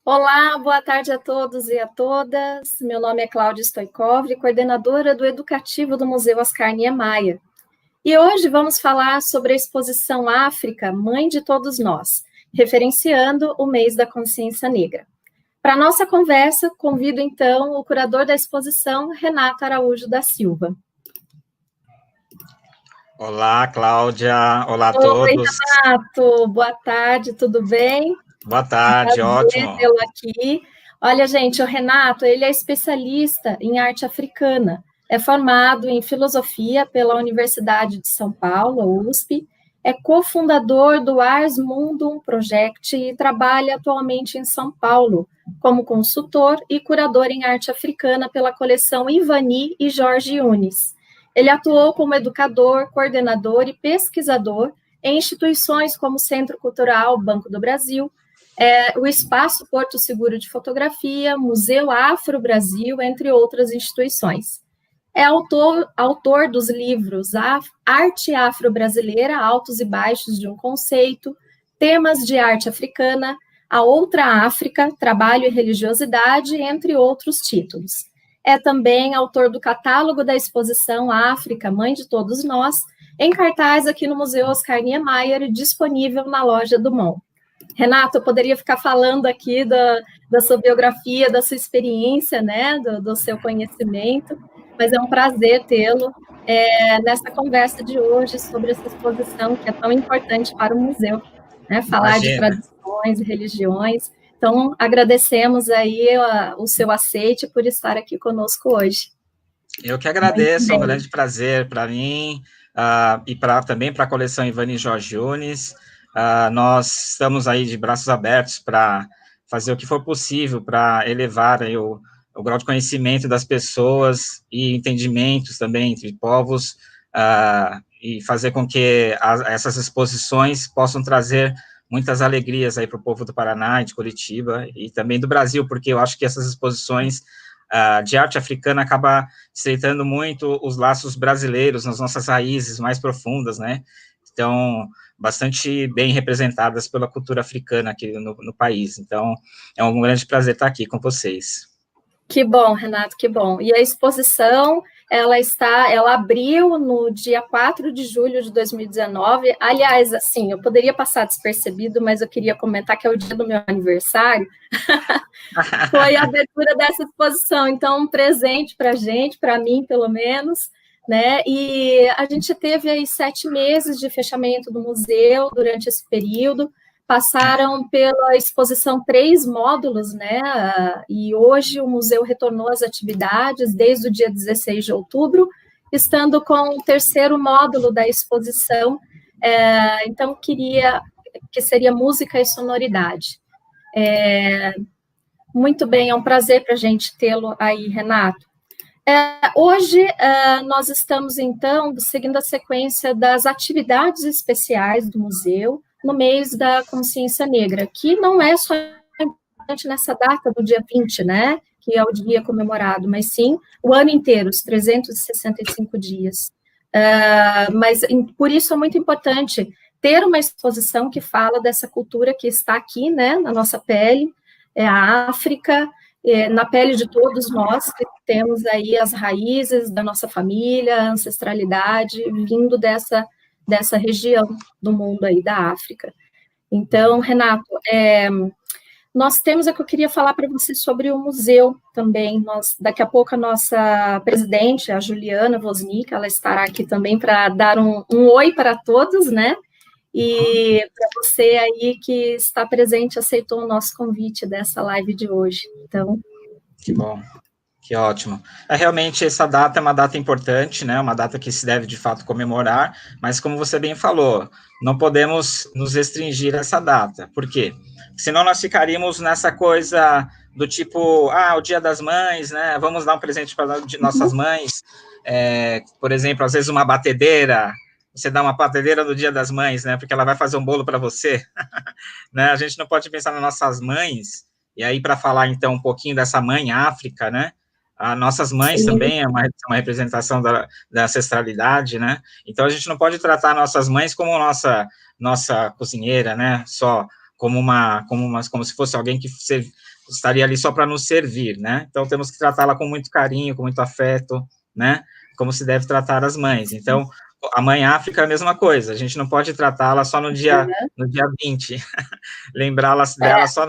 Olá, boa tarde a todos e a todas. Meu nome é Cláudia Stoikov, coordenadora do Educativo do Museu Oscar Niemeyer. E hoje vamos falar sobre a exposição África, Mãe de Todos Nós, referenciando o mês da consciência negra. Para nossa conversa, convido então o curador da exposição, Renato Araújo da Silva. Olá, Cláudia. Olá a Oi, todos. Renato. Boa tarde, tudo bem? Boa tarde, ótimo. Tê-lo aqui. Olha, gente, o Renato, ele é especialista em arte africana, é formado em filosofia pela Universidade de São Paulo, USP, é cofundador do Ars Mundum Project e trabalha atualmente em São Paulo como consultor e curador em arte africana pela coleção Ivani e Jorge Yunis. Ele atuou como educador, coordenador e pesquisador em instituições como o Centro Cultural Banco do Brasil, o Espaço Porto Seguro de Fotografia, Museu Afro-Brasil, entre outras instituições. É autor dos livros Arte Afro-Brasileira, Altos e Baixos de um Conceito, Temas de Arte Africana, A Outra África, Trabalho e Religiosidade, entre outros títulos. É também autor do catálogo da exposição África, Mãe de Todos Nós, em cartaz aqui no Museu Oscar Niemeyer, disponível na loja do MON. Renato, eu poderia ficar falando aqui da sua biografia, da sua experiência, né, do seu conhecimento, mas é um prazer tê-lo nessa conversa de hoje sobre essa exposição que é tão importante para o museu, né, falar de tradições e religiões. Então, agradecemos aí o seu aceite por estar aqui conosco hoje. Eu que agradeço, é um grande prazer para mim e também para a coleção Ivani e Jorge Yunis. Nós estamos aí de braços abertos para fazer o que for possível para elevar aí o grau de conhecimento das pessoas e entendimentos também entre povos e fazer com que essas exposições possam trazer muitas alegrias aí para o povo do Paraná e de Curitiba e também do Brasil, porque eu acho que essas exposições de arte africana acaba estreitando muito os laços brasileiros nas nossas raízes mais profundas, né? Então, bastante bem representadas pela cultura africana aqui no país. Então, é um grande prazer estar aqui com vocês. Que bom, Renato, que bom. E a exposição, ela abriu no dia 4 de julho de 2019. Aliás, assim, eu poderia passar despercebido, mas eu queria comentar que é o dia do meu aniversário. Foi a abertura dessa exposição. Então, um presente para a gente, para mim, pelo menos, né? E a gente teve aí 7 meses de fechamento do museu durante esse período. Passaram pela exposição 3 módulos, né? E hoje o museu retornou às atividades desde o dia 16 de outubro, estando com o 3º módulo da exposição. Então, que seria música e sonoridade. Muito bem, é um prazer para a gente tê-lo aí, Renato. Hoje, nós estamos, então, seguindo a sequência das atividades especiais do museu no mês da consciência negra, que não é só importante nessa data do dia 20, né, que é o dia comemorado, mas sim o ano inteiro, os 365 dias. Mas, por isso, é muito importante ter uma exposição que fala dessa cultura que está aqui, né, na nossa pele, a África, na pele de todos nós, que temos aí as raízes da nossa família, a ancestralidade, vindo dessa região do mundo aí, da África. Então, Renato, nós temos que eu queria falar para você sobre o museu também. Daqui a pouco a nossa presidente, a Juliana Wozniak, ela estará aqui também para dar um oi para todos, né? E para você aí que está presente, aceitou o nosso convite dessa live de hoje. Então, que bom, que ótimo. Realmente, essa data é uma data importante, né? Uma data que se deve, de fato, comemorar, mas, como você bem falou, não podemos nos restringir a essa data. Por quê? Senão nós ficaríamos nessa coisa do tipo, o Dia das Mães, né? Vamos dar um presente para nossas mães. Por exemplo, às vezes uma batedeira, você dá uma batedeira no Dia das Mães, né? Porque ela vai fazer um bolo para você. Né? A gente não pode pensar nas nossas mães E aí, para falar, então, um pouquinho dessa mãe África, né? As nossas mães também é uma representação da ancestralidade, né? Então, a gente não pode tratar nossas mães como nossa cozinheira, né? Só como se fosse alguém que estaria ali só para nos servir, né? Então, temos que tratá-la com muito carinho, com muito afeto, né? Como se deve tratar as mães. Então, a mãe África é a mesma coisa, a gente não pode tratá-la só no dia 20, lembrá-la dela só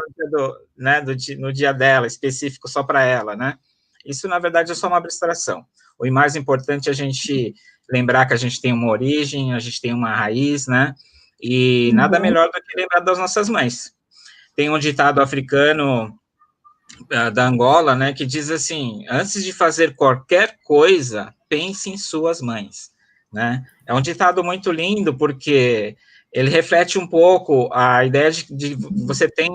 no dia dela, específico só para ela, né? Isso, na verdade, é só uma abstração. O mais importante é a gente lembrar que a gente tem uma origem, a gente tem uma raiz, né? E nada melhor do que lembrar das nossas mães. Tem um ditado africano da Angola, né, que diz assim: antes de fazer qualquer coisa, pense em suas mães, né? É um ditado muito lindo, porque ele reflete um pouco a ideia de você tem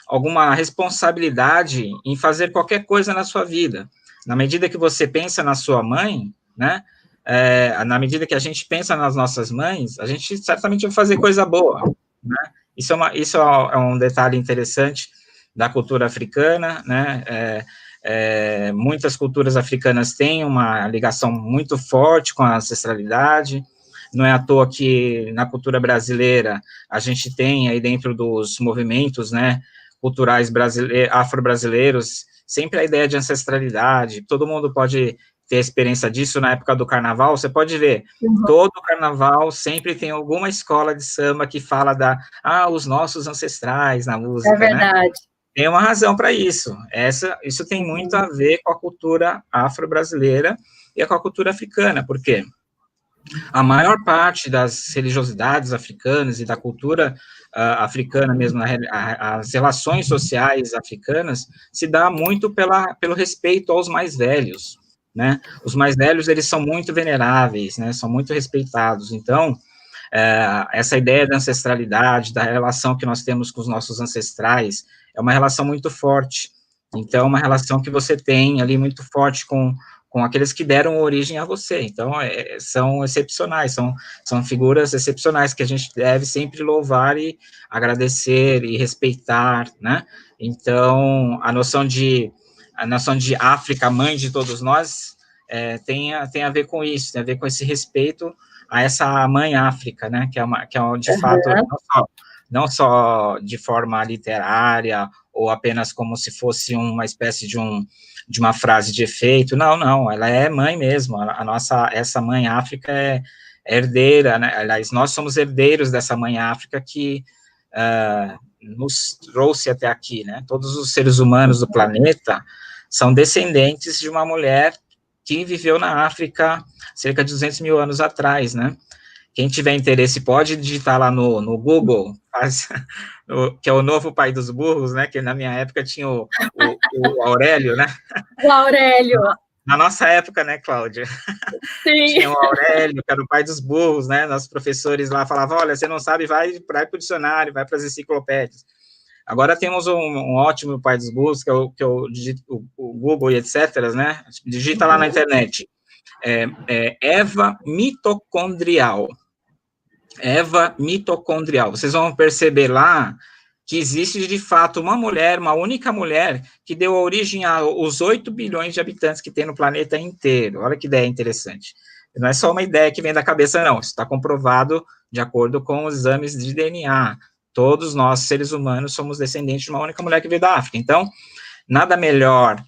alguma responsabilidade em fazer qualquer coisa na sua vida. Na medida que você pensa na sua mãe, né, na medida que a gente pensa nas nossas mães, a gente certamente vai fazer coisa boa, né? Isso é um detalhe interessante da cultura africana, né? Muitas culturas africanas têm uma ligação muito forte com a ancestralidade. Não é à toa que na cultura brasileira a gente tem aí dentro dos movimentos, né, culturais afro-brasileiros sempre a ideia de ancestralidade. Todo mundo pode ter experiência disso na época do carnaval. Você pode ver, todo carnaval sempre tem alguma escola de samba que fala os nossos ancestrais na música, né? É verdade. Né? Tem uma razão para isso. Isso tem muito a ver com a cultura afro-brasileira e com a cultura africana, porque a maior parte das religiosidades africanas e da cultura africana mesmo, as relações sociais africanas, se dá muito pelo respeito aos mais velhos, né? Os mais velhos, eles são muito veneráveis, né? São muito respeitados. Então, essa ideia da ancestralidade, da relação que nós temos com os nossos ancestrais, é uma relação muito forte. Então, uma relação que você tem ali muito forte com aqueles que deram origem a você. Então, são excepcionais, são figuras excepcionais que a gente deve sempre louvar e agradecer e respeitar, né? Então, a noção de África, mãe de todos nós, tem a ver com isso, tem a ver com esse respeito a essa mãe África, né? Que é de fato, não só de forma literária, ou apenas como se fosse uma espécie de uma frase de efeito. Não, ela é mãe mesmo. Essa mãe África é herdeira, né? Aliás, nós somos herdeiros dessa mãe África que nos trouxe até aqui, né? Todos os seres humanos do planeta são descendentes de uma mulher que viveu na África cerca de 200 mil anos atrás, né? Quem tiver interesse pode digitar lá no Google, que é o novo pai dos burros, né? Que na minha época tinha o Aurélio, né? O Aurélio. Na nossa época, né, Cláudia? Sim. Tinha o Aurélio, que era o pai dos burros, né? Nossos professores lá falavam: olha, você não sabe, vai para o dicionário, vai para as enciclopédias. Agora temos um ótimo pai dos burros, que é o Google e etc., né? Digita lá na internet. Eva mitocondrial. Eva mitocondrial. Vocês vão perceber lá que existe, de fato, uma única mulher, que deu origem aos 8 bilhões de habitantes que tem no planeta inteiro. Olha que ideia interessante. Não é só uma ideia que vem da cabeça, não. Isso está comprovado de acordo com os exames de DNA. Todos nós, seres humanos, somos descendentes de uma única mulher que veio da África. Então, nada melhor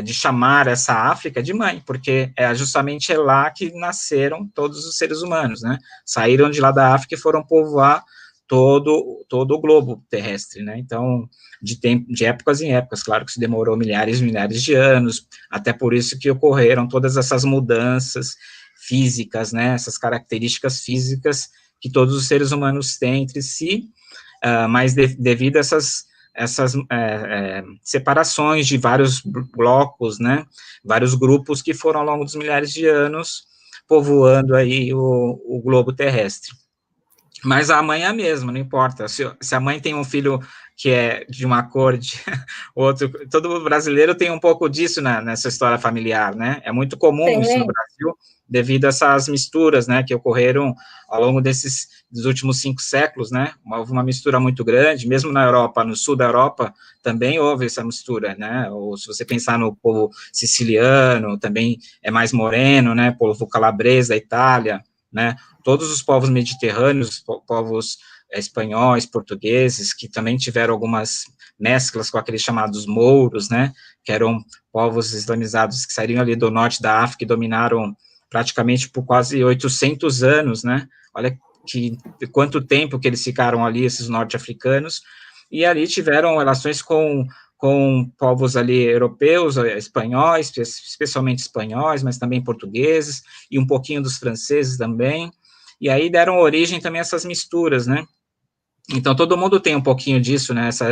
de chamar essa África de mãe, porque justamente é lá que nasceram todos os seres humanos, né? Saíram de lá da África e foram povoar todo o globo terrestre, né? Então, de épocas em épocas, claro que isso demorou milhares e milhares de anos, até por isso que ocorreram todas essas mudanças físicas, né? Essas características físicas que todos os seres humanos têm entre si, mas devido a essas separações de vários blocos, né, vários grupos que foram ao longo dos milhares de anos povoando aí o globo terrestre. Mas a mãe é a mesma, não importa. Se a mãe tem um filho que é de uma cor, de outro, todo brasileiro tem um pouco disso nessa história familiar, né? É muito comum isso no Tem. Brasil, devido a essas misturas, né, que ocorreram ao longo dos últimos 5 séculos, né? Houve uma mistura muito grande, mesmo na Europa, no sul da Europa, também houve essa mistura, né? Ou se você pensar no povo siciliano, também é mais moreno, né? Povo calabrese da Itália, né? Todos os povos mediterrâneos, povos espanhóis, portugueses, que também tiveram algumas mesclas com aqueles chamados mouros, né, que eram povos islamizados que saíram ali do norte da África e dominaram praticamente por quase 800 anos, né, olha quanto tempo que eles ficaram ali, esses norte-africanos, e ali tiveram relações com povos ali europeus, espanhóis, especialmente espanhóis, mas também portugueses, e um pouquinho dos franceses também, e aí deram origem também a essas misturas, né? Então todo mundo tem um pouquinho disso, né? Essa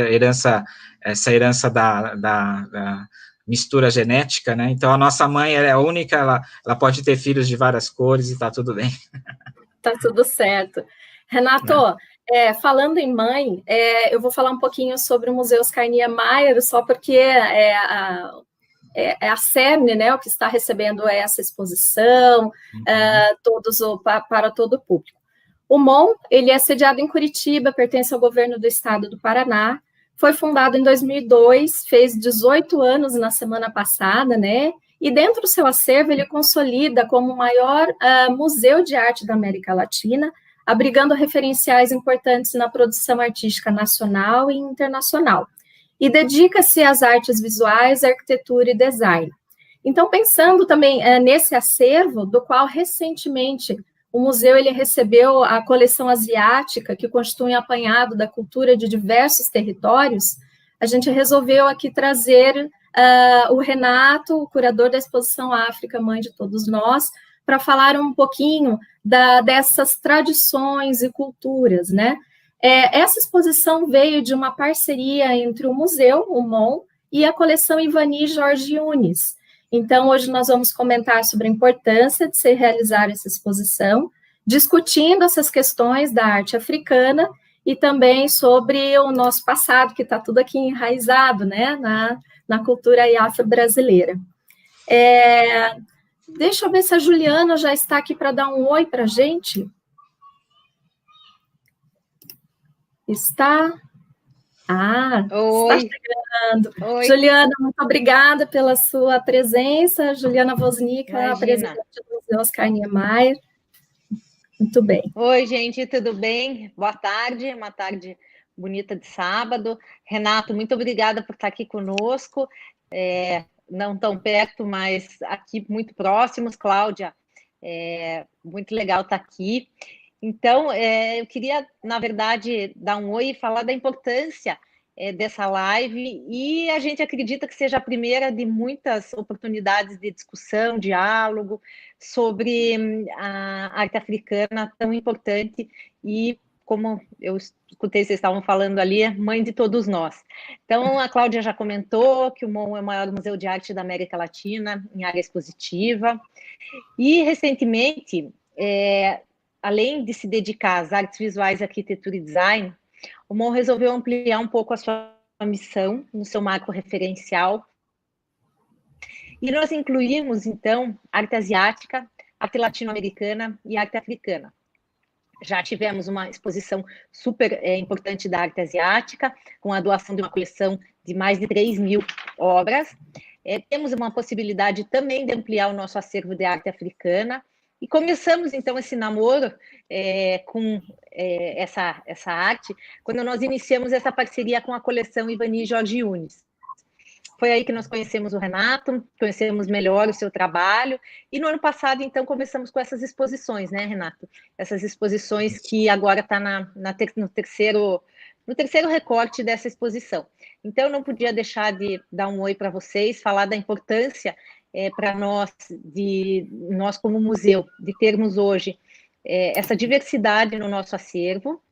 herança da mistura genética, né? Então a nossa mãe é a única, ela pode ter filhos de várias cores e tá tudo bem. Tá tudo certo. Renato, Né? falando em mãe, eu vou falar um pouquinho sobre o Museu Oscar Niemeyer, só porque é a CERN, né, o que está recebendo essa exposição, para todo o público. O MON, ele é sediado em Curitiba, pertence ao governo do estado do Paraná, foi fundado em 2002, fez 18 anos na semana passada, né, e dentro do seu acervo ele consolida como o maior museu de arte da América Latina, abrigando referenciais importantes na produção artística nacional e internacional, e dedica-se às artes visuais, arquitetura e design. Então, pensando também nesse acervo, do qual recentemente o museu ele recebeu a coleção asiática, que constitui um apanhado da cultura de diversos territórios, a gente resolveu aqui trazer o Renato, o curador da exposição África, Mãe de Todos Nós, para falar um pouquinho dessas tradições e culturas, né? Essa exposição veio de uma parceria entre o museu, o MON, e a coleção Ivani Jorge Yunis. Então, hoje nós vamos comentar sobre a importância de se realizar essa exposição, discutindo essas questões da arte africana e também sobre o nosso passado, que está tudo aqui enraizado, né, na cultura afro-brasileira. Deixa eu ver se a Juliana já está aqui para dar um oi para a gente. Está? Está chegando. Oi. Juliana, muito obrigada pela sua presença. Juliana Woznica, a presidente do Museu Oscar Niemeyer. Muito bem. Oi, gente, tudo bem? Boa tarde, uma tarde bonita de sábado. Renato, muito obrigada por estar aqui conosco. Não tão perto, mas aqui muito próximos. Cláudia, muito legal estar aqui. Então, eu queria, na verdade, dar um oi e falar da importância dessa live, e a gente acredita que seja a primeira de muitas oportunidades de discussão, diálogo sobre a arte africana tão importante e, como eu escutei vocês estavam falando ali, mãe de todos nós. Então, a Cláudia já comentou que o MON é o maior museu de arte da América Latina em área expositiva, e recentemente, além de se dedicar às artes visuais, arquitetura e design, o MON resolveu ampliar um pouco a sua missão no seu marco referencial. E nós incluímos, então, arte asiática, arte latino-americana e arte africana. Já tivemos uma exposição super importante da arte asiática, com a doação de uma coleção de mais de 3.000 obras. Temos uma possibilidade também de ampliar o nosso acervo de arte africana. E começamos, então, esse namoro com essa arte, quando nós iniciamos essa parceria com a coleção Ivani Jorge Yunis. Foi aí que nós conhecemos o Renato, conhecemos melhor o seu trabalho, e no ano passado, então, começamos com essas exposições, né, Renato? Essas exposições que agora está no terceiro recorte dessa exposição. Então, eu não podia deixar de dar um oi para vocês, falar da importância para nós como museu, de termos hoje essa diversidade no nosso acervo,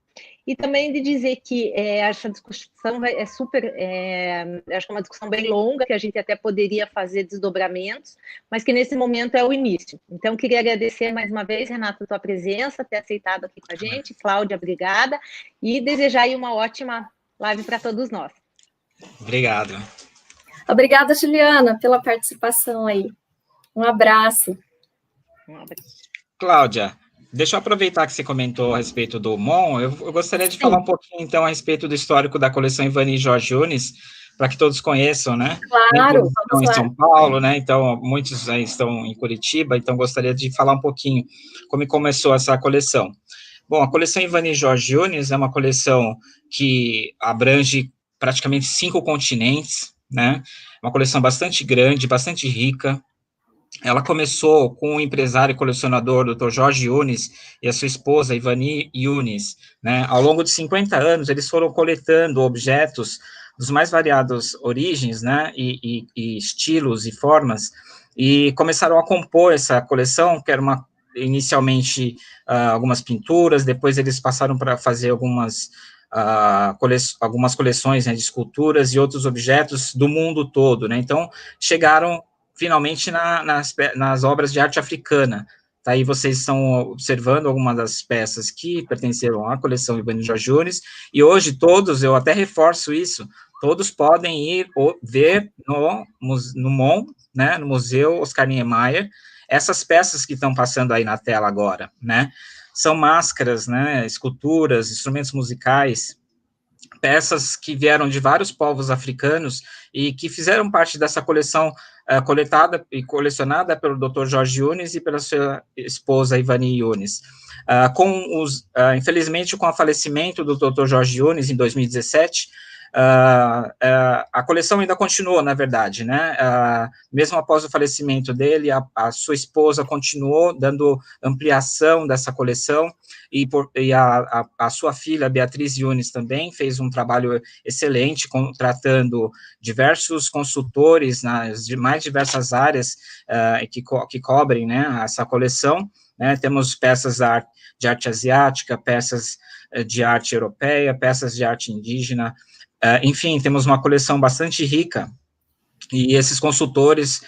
e também de dizer que essa discussão é super, acho que é uma discussão bem longa, que a gente até poderia fazer desdobramentos, mas que nesse momento é o início. Então, queria agradecer mais uma vez, Renato, a tua presença, ter aceitado aqui com a gente. Cláudia, obrigada, e desejar aí uma ótima live para todos nós. Obrigado. Obrigada, Juliana, pela participação aí. Um abraço. Cláudia, deixa eu aproveitar que você comentou a respeito do MON, eu gostaria de falar um pouquinho, então, a respeito do histórico da coleção Ivani Jorge Yunis, para que todos conheçam, né? Claro, estão em São Paulo, né? Então, muitos aí estão em Curitiba, então gostaria de falar um pouquinho como começou essa coleção. Bom, a coleção Ivani Jorge Yunis é uma coleção que abrange praticamente 5 continentes, né? Uma coleção bastante grande, bastante rica. Ela começou com o empresário e colecionador Dr. Jorge Yunis e a sua esposa Ivani Yunis, né? Ao longo de 50 anos, eles foram coletando objetos dos mais variados origens, né? E estilos e formas, e começaram a compor essa coleção, que era inicialmente algumas pinturas, depois eles passaram para fazer algumas coleções, né, de esculturas e outros objetos do mundo todo, né? Então, chegaram finalmente nas obras de arte africana. Tá aí vocês estão observando algumas das peças que pertenceram à coleção Ivani Jorge Yunis, e hoje todos, eu até reforço isso, todos podem ir ver no MON, né, no Museu Oscar Niemeyer, essas peças que estão passando aí na tela agora, né? São máscaras, né, esculturas, instrumentos musicais, peças que vieram de vários povos africanos e que fizeram parte dessa coleção coletada e colecionada pelo Dr. Jorge Yunis e pela sua esposa Ivani Yunis. Infelizmente, com o falecimento do Dr. Jorge Yunis em 2017, a coleção ainda continuou, na verdade, né? Mesmo após o falecimento dele, a sua esposa continuou dando ampliação dessa coleção, e a sua filha, Beatriz Yunis, também fez um trabalho excelente, contratando diversos consultores nas mais diversas áreas que cobrem, né, essa coleção, né? Temos peças de arte asiática, peças de arte europeia, peças de arte indígena, enfim, temos uma coleção bastante rica, e esses consultores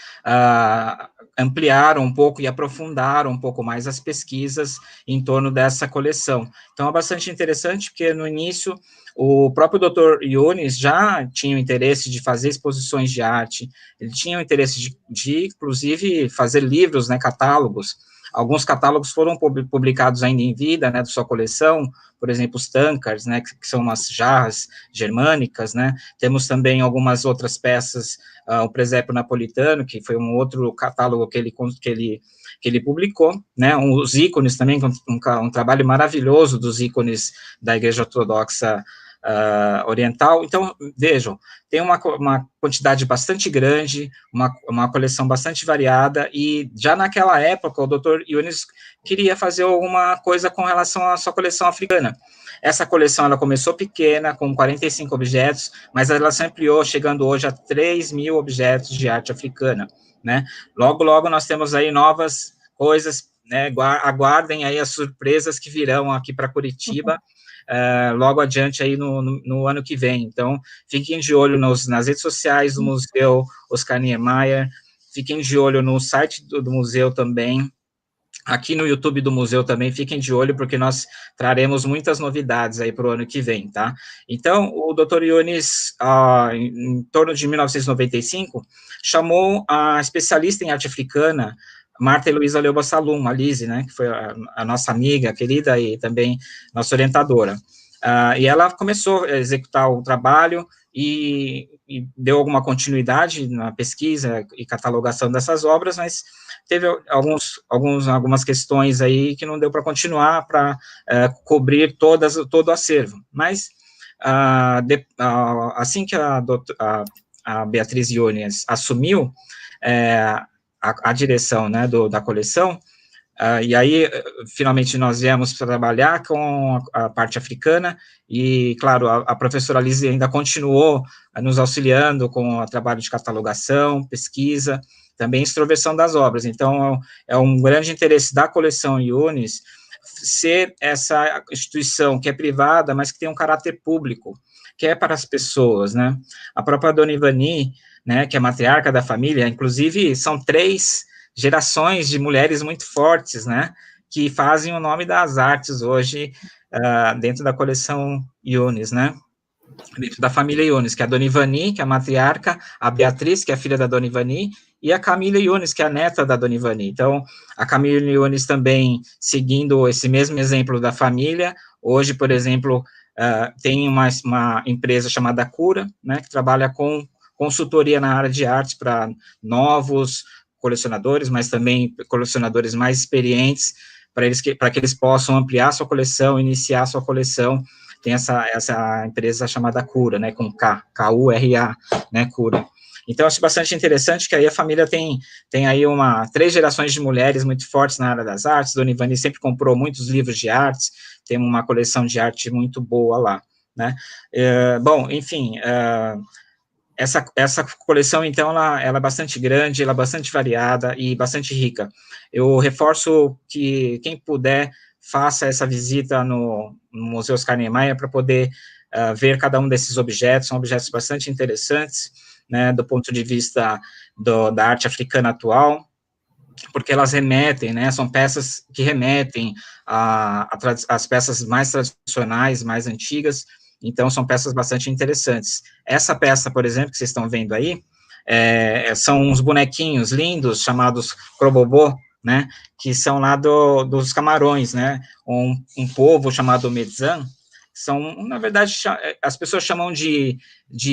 ampliaram um pouco e aprofundaram um pouco mais as pesquisas em torno dessa coleção. Então, é bastante interessante, porque no início, o próprio Dr. Yunis já tinha o interesse de fazer exposições de arte, ele tinha o interesse de inclusive, fazer livros, né, catálogos. Alguns catálogos foram publicados ainda em vida, né, da sua coleção, por exemplo, os tankards, né, que são umas jarras germânicas, né. Temos também algumas outras peças, o presépio napolitano, que foi um outro catálogo que ele publicou, né, os ícones também, um trabalho maravilhoso dos ícones da Igreja Ortodoxa oriental. Então, vejam, tem uma quantidade bastante grande, uma coleção bastante variada, e já naquela época o Dr. Yunis queria fazer alguma coisa com relação à sua coleção africana. Essa coleção, ela começou pequena, com 45 objetos, mas ela se ampliou, chegando hoje a 3.000 objetos de arte africana, né? Logo, logo nós temos aí novas coisas, né? Aguardem aí as surpresas que virão aqui para Curitiba, logo adiante aí no ano que vem. Então, fiquem de olho nas redes sociais do Museu Oscar Niemeyer, fiquem de olho no site do museu também, aqui no YouTube do museu também, fiquem de olho, porque nós traremos muitas novidades aí para o ano que vem, tá? Então, o Dr. Yunis, em torno de 1995, chamou a especialista em arte africana, Marta Heloísa Leuba Salum, a Lise, né, que foi a nossa amiga querida e também nossa orientadora. E ela começou a executar o trabalho e deu alguma continuidade na pesquisa e catalogação dessas obras, mas teve algumas questões aí que não deu para continuar, para cobrir todo o acervo. Mas, assim que a Beatriz Yunis assumiu a direção, né, da coleção, e aí, finalmente, nós viemos trabalhar com a parte africana, e, claro, a professora Lise ainda continuou nos auxiliando com o trabalho de catalogação, pesquisa, também extroversão das obras. Então, é um grande interesse da coleção Yunis ser essa instituição que é privada, mas que tem um caráter público, que é para as pessoas, né? A própria Dona Ivani, né, que é matriarca da família, inclusive são 3 gerações de mulheres muito fortes, né, que fazem o nome das artes hoje dentro da coleção Yunis, né? Dentro da família Yunis, que é a Dona Ivani, que é a matriarca, a Beatriz, que é a filha da Dona Ivani, e a Camila Yunis, que é a neta da Dona Ivani. Então, a Camila Yunis também, seguindo esse mesmo exemplo da família, hoje, por exemplo, tem uma empresa chamada Cura, né, que trabalha com consultoria na área de artes para novos colecionadores, mas também colecionadores mais experientes, para que eles possam ampliar sua coleção, iniciar sua coleção. Tem essa empresa chamada Cura, né, com K-U-R-A, né, Cura. Então, acho bastante interessante que aí a família tem aí 3 gerações de mulheres muito fortes na área das artes. Dona Ivani sempre comprou muitos livros de artes, tem uma coleção de arte muito boa lá, né. Bom, enfim, essa coleção, então, ela é bastante grande, ela é bastante variada e bastante rica. Eu reforço que quem puder, faça essa visita no Museu Oscar Niemeyer para poder ver cada um desses objetos. São objetos bastante interessantes, né, do ponto de vista da arte africana atual, porque elas remetem, né, são peças que remetem às peças mais tradicionais, mais antigas. Então, são peças bastante interessantes. Essa peça, por exemplo, que vocês estão vendo aí, são uns bonequinhos lindos, chamados Crobobô, né, que são lá dos Camarões, né, um povo chamado Medzan, são, na verdade, as pessoas chamam de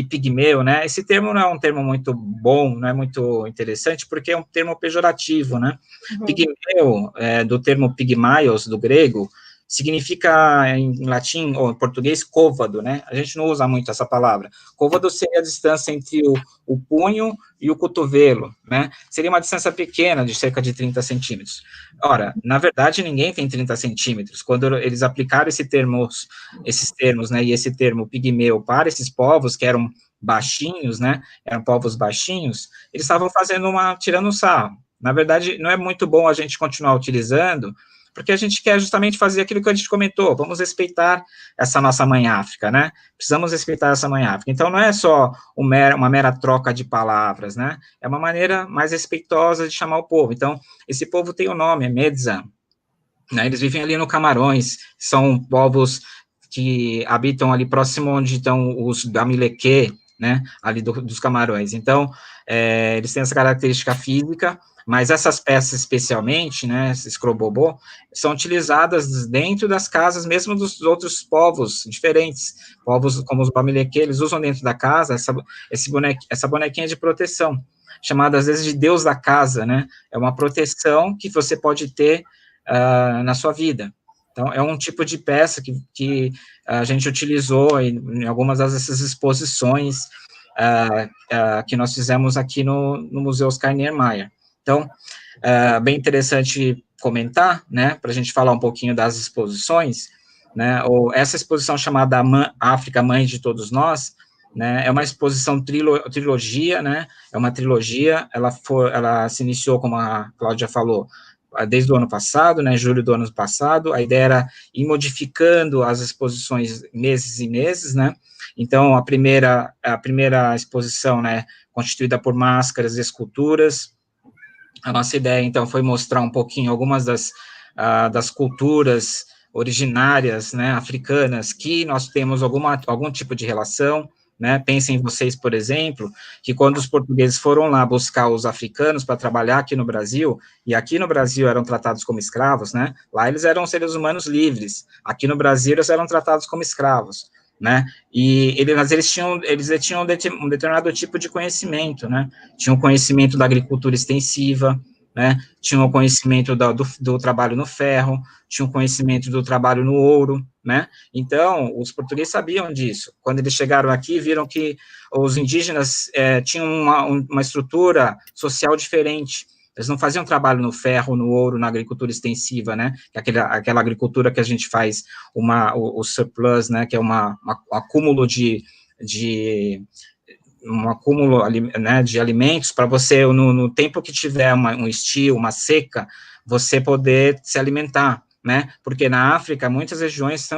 pigmeu, né, esse termo não é um termo muito bom, não é muito interessante, porque é um termo pejorativo, né, pigmeu, do termo pigmaios, do grego, significa em latim ou em português côvado, né? A gente não usa muito essa palavra. Côvado seria a distância entre o punho e o cotovelo, né? Seria uma distância pequena, de cerca de 30 centímetros. Ora, na verdade, ninguém tem 30 centímetros. Quando eles aplicaram esses termos, né, e esse termo pigmeu para esses povos que eram baixinhos, né? Eram povos baixinhos, eles estavam tirando um sarro. Na verdade, não é muito bom a gente continuar utilizando, porque a gente quer justamente fazer aquilo que a gente comentou, vamos respeitar essa nossa mãe África, né? Precisamos respeitar essa mãe África. Então, não é só uma mera troca de palavras, né? É uma maneira mais respeitosa de chamar o povo. Então, esse povo tem o nome, é Medza, né? Eles vivem ali no Camarões, são povos que habitam ali próximo onde estão os Bamileque, né? Ali dos Camarões. Então, eles têm essa característica física, mas essas peças especialmente, né, esses crobobô, são utilizadas dentro das casas, mesmo dos outros povos diferentes, povos como os Bamileque, eles usam dentro da casa essa bonequinha de proteção, chamada às vezes de Deus da casa, né, é uma proteção que você pode ter na sua vida. Então, é um tipo de peça que a gente utilizou em algumas dessas exposições que nós fizemos aqui no Museu Oscar Niemeyer. Então, bem interessante comentar, né, para a gente falar um pouquinho das exposições, né, essa exposição chamada África, Mãe de Todos Nós, né, é uma exposição trilogia, né, é uma trilogia, ela se iniciou, como a Cláudia falou, desde o ano passado, né, julho do ano passado. A ideia era ir modificando as exposições meses e meses, né, então a primeira exposição, né, constituída por máscaras e esculturas. A nossa ideia, então, foi mostrar um pouquinho algumas das culturas originárias, né, africanas, que nós temos algum tipo de relação, né, pensem vocês, por exemplo, que quando os portugueses foram lá buscar os africanos para trabalhar aqui no Brasil, e aqui no Brasil eram tratados como escravos, né, lá eles eram seres humanos livres, aqui no Brasil eles eram tratados como escravos, né, mas eles tinham um determinado tipo de conhecimento, né, tinham conhecimento da agricultura extensiva, né, tinham o conhecimento do trabalho no ferro, tinham conhecimento do trabalho no ouro, né, então, os portugueses sabiam disso. Quando eles chegaram aqui, viram que os indígenas tinham uma estrutura social diferente. Eles não faziam trabalho no ferro, no ouro, na agricultura extensiva, né, aquela agricultura que a gente faz o surplus, né, que é um acúmulo né, de alimentos para você, no tempo que tiver um estio, uma seca, você poder se alimentar. né? Porque na África, muitas regiões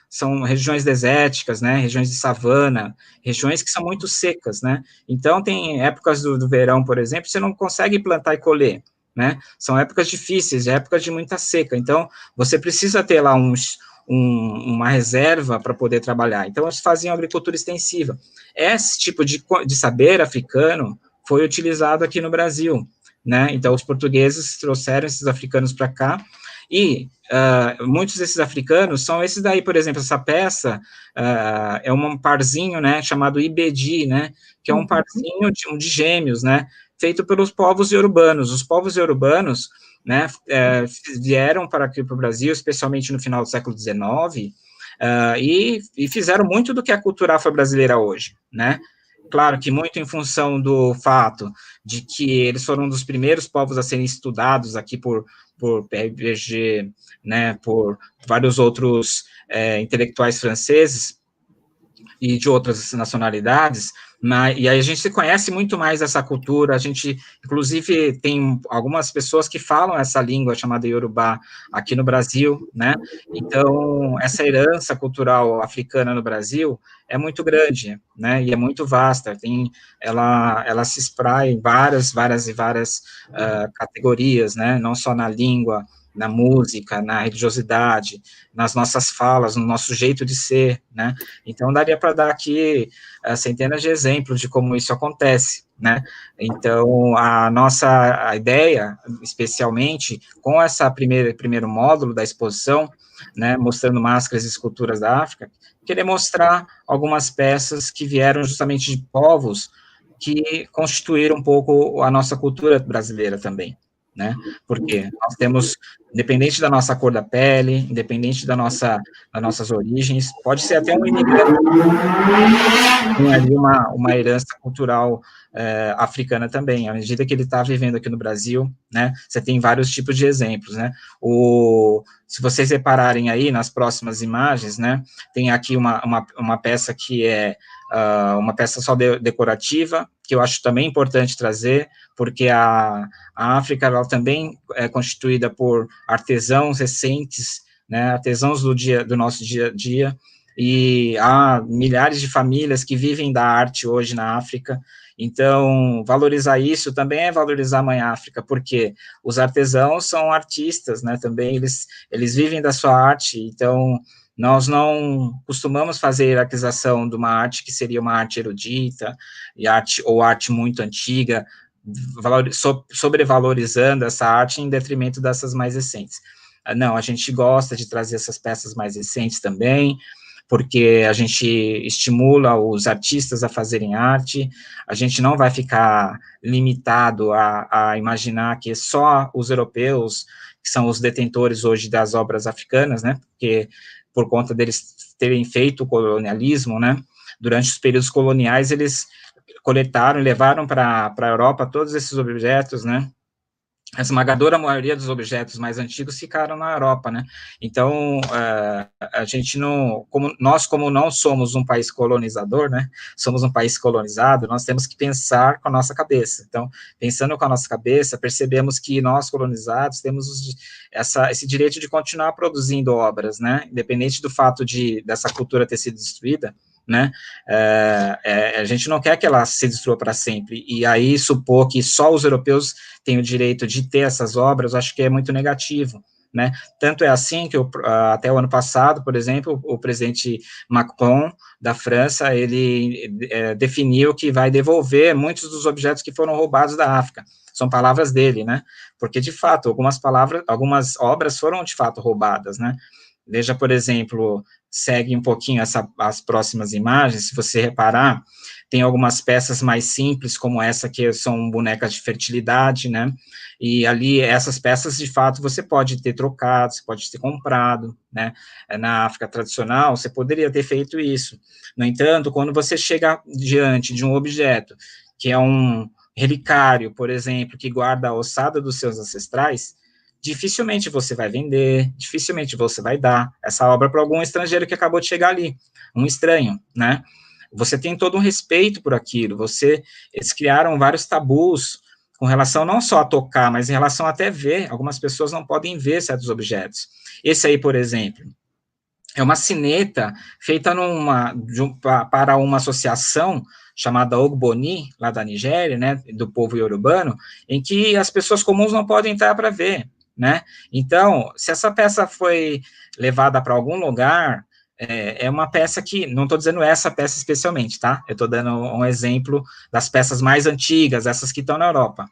são regiões desérticas, né? Regiões de savana, regiões que são muito secas, né? Então, tem épocas do verão, por exemplo, você não consegue plantar e colher, né? São épocas difíceis, épocas de muita seca. Então, você precisa ter lá uma reserva para poder trabalhar. Então, eles faziam agricultura extensiva. Esse tipo de saber africano foi utilizado aqui no Brasil, né? Então, os portugueses trouxeram esses africanos para cá, e muitos desses africanos são esses daí, por exemplo, essa peça é um parzinho, né, chamado Ibedi, né, que é um parzinho de gêmeos, né, feito pelos povos iorubânos. Os povos iorubânos, né, vieram para aqui para o Brasil, especialmente no final do século XIX, e fizeram muito do que a cultura afro-brasileira hoje, né. Claro que muito em função do fato de que eles foram um dos primeiros povos a serem estudados aqui por PRG, né, por vários outros intelectuais franceses e de outras nacionalidades, e aí a gente conhece muito mais essa cultura, a gente, inclusive, tem algumas pessoas que falam essa língua chamada Yorubá aqui no Brasil, né, então, essa herança cultural africana no Brasil é muito grande, né, e é muito vasta, ela se espraia em várias categorias, né, não só na língua, na música, na religiosidade, nas nossas falas, no nosso jeito de ser, né, então daria para dar aqui centenas de exemplos de como isso acontece, né, então a ideia, especialmente, com essa primeiro módulo da exposição, né, mostrando máscaras e esculturas da África, querer mostrar algumas peças que vieram justamente de povos que constituíram um pouco a nossa cultura brasileira também, né, porque nós temos, independente da nossa cor da pele, independente das nossas origens, pode ser até um imigrante, tem ali uma herança cultural africana também, à medida que ele está vivendo aqui no Brasil, né, você tem vários tipos de exemplos, né, se vocês repararem aí nas próximas imagens, né, tem aqui uma peça que é uma peça só decorativa, que eu acho também importante trazer, porque a África, ela também é constituída por artesãos recentes, né, artesãos do nosso dia a dia, e há milhares de famílias que vivem da arte hoje na África, então, valorizar isso também é valorizar a Mãe África, porque os artesãos são artistas, né, também eles vivem da sua arte, então, nós não costumamos fazer a hierarquização de uma arte que seria uma arte erudita, ou arte muito antiga, sobrevalorizando essa arte em detrimento dessas mais recentes. Não, a gente gosta de trazer essas peças mais recentes também, porque a gente estimula os artistas a fazerem arte, a gente não vai ficar limitado a imaginar que só os europeus, que são os detentores hoje das obras africanas, né, porque por conta deles terem feito o colonialismo, né, durante os períodos coloniais, eles coletaram e levaram para a Europa todos esses objetos, né, a esmagadora maioria dos objetos mais antigos ficaram na Europa, né, então, a gente não, como não somos um país colonizador, né, somos um país colonizado, nós temos que pensar com a nossa cabeça, então, pensando com a nossa cabeça, percebemos que nós colonizados temos esse direito de continuar produzindo obras, né, independente do fato dessa cultura ter sido destruída, né, a gente não quer que ela se destrua para sempre, e aí supor que só os europeus têm o direito de ter essas obras, eu acho que é muito negativo, né, tanto é assim que até o ano passado, por exemplo, o presidente Macron, da França, ele definiu que vai devolver muitos dos objetos que foram roubados da África, são palavras dele, né, porque de fato, algumas obras foram de fato roubadas, né, veja, por exemplo, segue um pouquinho as próximas imagens, se você reparar, tem algumas peças mais simples, como essa que são bonecas de fertilidade, né, e ali, essas peças, de fato, você pode ter trocado, você pode ter comprado, né, na África tradicional, você poderia ter feito isso, no entanto, quando você chega diante de um objeto, que é um relicário, por exemplo, que guarda a ossada dos seus ancestrais, dificilmente você vai vender, dificilmente você vai dar essa obra para algum estrangeiro que acabou de chegar ali, um estranho, né? Você tem todo um respeito por aquilo, eles criaram vários tabus com relação não só a tocar, mas em relação a até ver. Algumas pessoas não podem ver certos objetos. Esse aí, por exemplo, é uma sineta feita para uma associação chamada Ogboni, lá da Nigéria, né, do povo iorubano, em que as pessoas comuns não podem entrar para ver, né? Então, se essa peça foi levada para algum lugar, é uma peça que, não estou dizendo essa peça especialmente, tá? Eu estou dando um exemplo das peças mais antigas, essas que estão na Europa.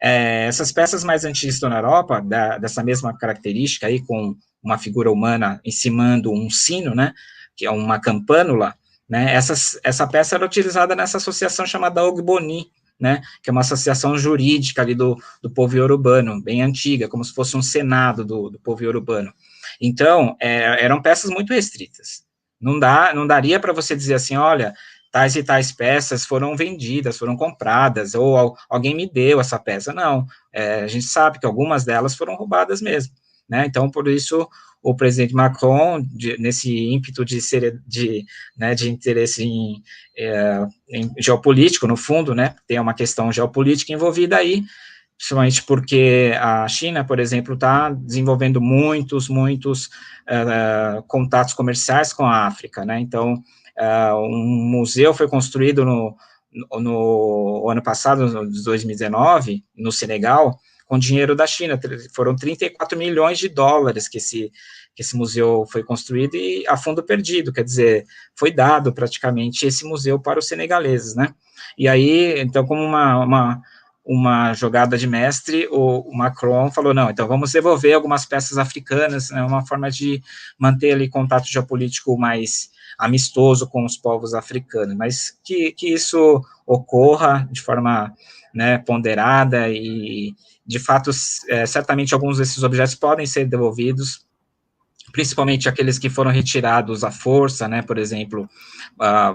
Essas peças mais antigas que estão na Europa, dessa mesma característica aí, com uma figura humana encimando um sino, né, que é uma campânula, né, essa peça era utilizada nessa associação chamada Ogboni, né, que é uma associação jurídica ali do povo iorubano, bem antiga, como se fosse um senado do povo iorubano. Então, eram peças muito restritas. Não daria para você dizer assim, olha, tais e tais peças foram vendidas, foram compradas, ou alguém me deu essa peça. Não, a gente sabe que algumas delas foram roubadas mesmo, né? Então, por isso, o presidente Macron, nesse ímpeto de interesse em geopolítico, no fundo, né, tem uma questão geopolítica envolvida aí, principalmente porque a China, por exemplo, está desenvolvendo muitos contatos comerciais com a África, né? Então, um museu foi construído no ano passado, em 2019, no Senegal, com dinheiro da China. Foram 34 milhões de dólares que esse museu foi construído e a fundo perdido, quer dizer, foi dado praticamente esse museu para os senegaleses, né? E aí, então, como uma jogada de mestre, o Macron falou, não, então vamos devolver algumas peças africanas, né, uma forma de manter ali contato geopolítico mais amistoso com os povos africanos, mas que isso ocorra de forma, né, ponderada e, de fato, certamente alguns desses objetos podem ser devolvidos, principalmente aqueles que foram retirados à força, né, por exemplo,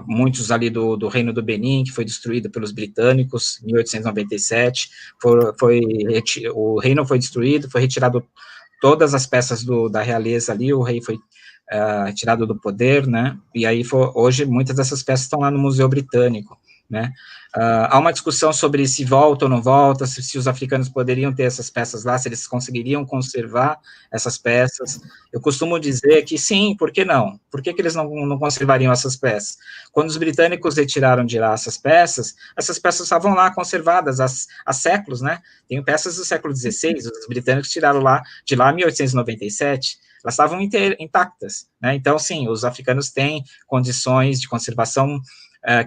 muitos ali do Reino do Benin, que foi destruído pelos britânicos em 1897, o reino foi destruído, foi retirado todas as peças da realeza ali, o rei foi retirado do poder, né, e aí hoje muitas dessas peças estão lá no Museu Britânico, né. Há uma discussão sobre se volta ou não volta, se os africanos poderiam ter essas peças lá, se eles conseguiriam conservar essas peças. Eu costumo dizer que sim, por que não? Por que eles não conservariam essas peças? Quando os britânicos retiraram de lá essas peças estavam lá conservadas há séculos, né? Tem peças do século XVI, os britânicos tiraram de lá em 1897, elas estavam intactas, né? Então, sim, os africanos têm condições de conservação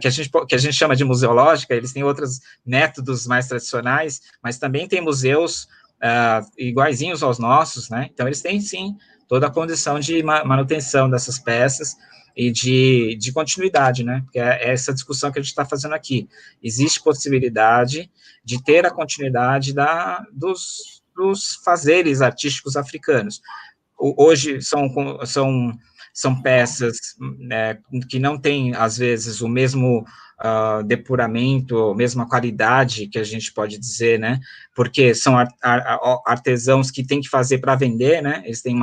que a gente chama de museológica, eles têm outros métodos mais tradicionais, mas também tem museus iguaizinhos aos nossos, né? Então, eles têm, sim, toda a condição de manutenção dessas peças e de continuidade, né? Porque é essa discussão que a gente está fazendo aqui. Existe possibilidade de ter a continuidade dos fazeres artísticos africanos. Hoje são peças, né, que não têm, às vezes, o mesmo depuramento, a mesma qualidade que a gente pode dizer, né, porque são artesãos que têm que fazer para vender, né, eles têm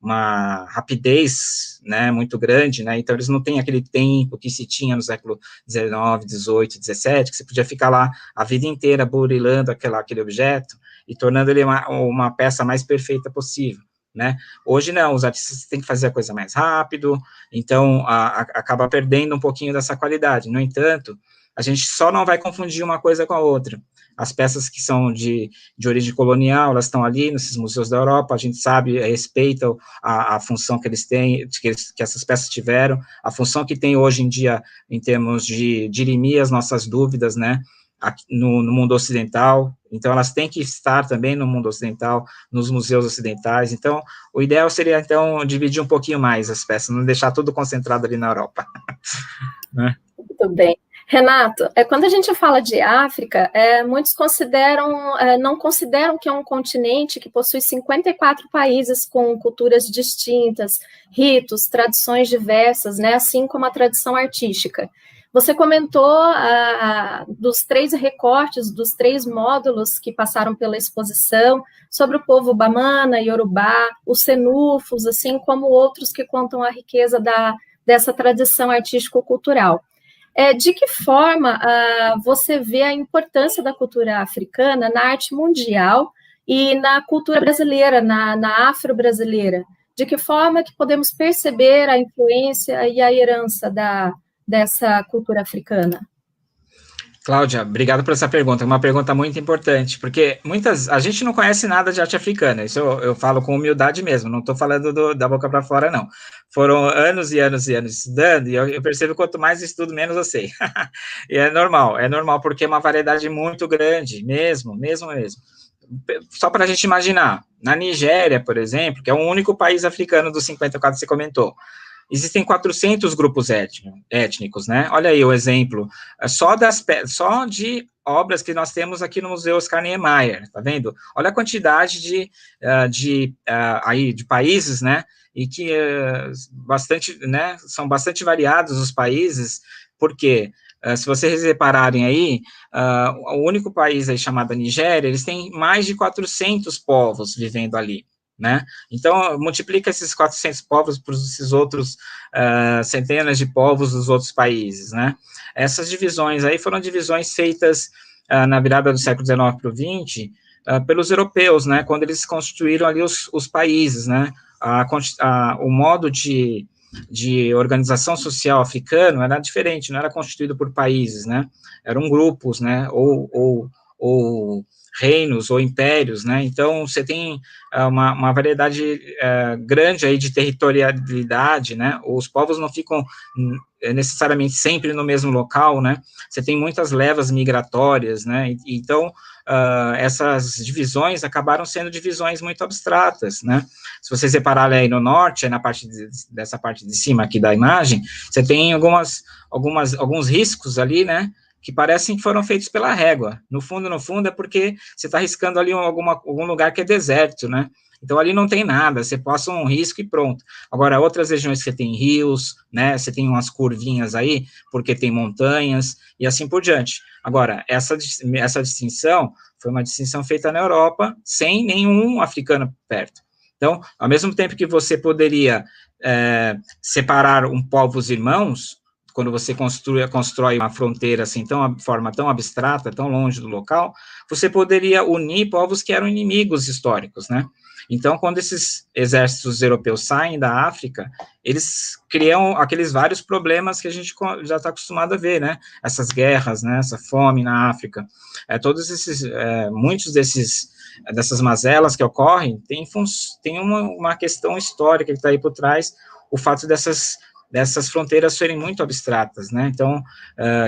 uma rapidez, né, muito grande, né, então eles não têm aquele tempo que se tinha no século XIX, XVIII, XVII, que você podia ficar lá a vida inteira burilando aquele objeto e tornando ele uma peça mais perfeita possível, né? Hoje não, os artistas têm que fazer a coisa mais rápido, então acaba perdendo um pouquinho dessa qualidade. No entanto, a gente só não vai confundir uma coisa com a outra. As peças que são de origem colonial, elas estão ali nesses museus da Europa, a gente sabe, respeita a função que eles têm, que essas peças tiveram, a função que tem hoje em dia em termos de dirimir as nossas dúvidas, né, no mundo ocidental, então elas têm que estar também no mundo ocidental, nos museus ocidentais, então o ideal seria, então, dividir um pouquinho mais as peças, não deixar tudo concentrado ali na Europa. Né? Muito bem. Renato, quando a gente fala de África, muitos não consideram que é um continente que possui 54 países com culturas distintas, ritos, tradições diversas, né, assim como a tradição artística. Você comentou dos 3 recortes, dos 3 módulos que passaram pela exposição, sobre o povo Bamana, Yorubá, os cenufos, assim como outros que contam a riqueza dessa tradição artístico-cultural. De que forma você vê a importância da cultura africana na arte mundial e na cultura brasileira, na afro-brasileira? De que forma que podemos perceber a influência e a herança dessa cultura africana? Cláudia, obrigado por essa pergunta, é uma pergunta muito importante, porque a gente não conhece nada de arte africana, isso eu falo com humildade mesmo, não estou falando da boca para fora, não. Foram anos e anos e anos estudando, e eu percebo que quanto mais estudo, menos eu sei. E é normal, porque é uma variedade muito grande, mesmo. Só para a gente imaginar, na Nigéria, por exemplo, que é o único país africano dos 54 que você comentou, existem 400 grupos étnicos, né? Olha aí o exemplo, só de obras que nós temos aqui no Museu Oscar Niemeyer, tá vendo? Olha a quantidade de países, né? E que são bastante variados os países, porque se vocês repararem aí, o único país aí chamado Nigéria, eles têm mais de 400 povos vivendo ali, né? Então, multiplica esses 400 povos por esses outros centenas de povos dos outros países, né? Essas divisões aí foram divisões feitas na virada do século XIX para o XX pelos europeus, né? Quando eles constituíram ali os países, né? O modo de organização social africano era diferente, não era constituído por países, né? Eram grupos, né? Ou reinos ou impérios, né? Então, você tem uma variedade grande aí de territorialidade, né? Os povos não ficam necessariamente sempre no mesmo local, né? Você tem muitas levas migratórias, né? Então, essas divisões acabaram sendo divisões muito abstratas, né? Se vocês repararem aí no norte, dessa parte de cima aqui da imagem, você tem alguns riscos ali, né? Que parecem que foram feitos pela régua. No fundo, é porque você está riscando ali algum lugar que é deserto, né? Então, ali não tem nada, você passa um risco e pronto. Agora, outras regiões que tem rios, né? Você tem umas curvinhas aí, porque tem montanhas, e assim por diante. Agora, essa distinção foi uma distinção feita na Europa, sem nenhum africano perto. Então, ao mesmo tempo que você poderia separar povos irmãos, quando você constrói uma fronteira assim, de forma tão abstrata, tão longe do local, você poderia unir povos que eram inimigos históricos, né? Então, quando esses exércitos europeus saem da África, eles criam aqueles vários problemas que a gente já está acostumado a ver, né? Essas guerras, né? Essa fome na África. Muitos dessas mazelas que ocorrem tem uma questão histórica que está aí por trás, o fato dessas fronteiras serem muito abstratas, né? Então,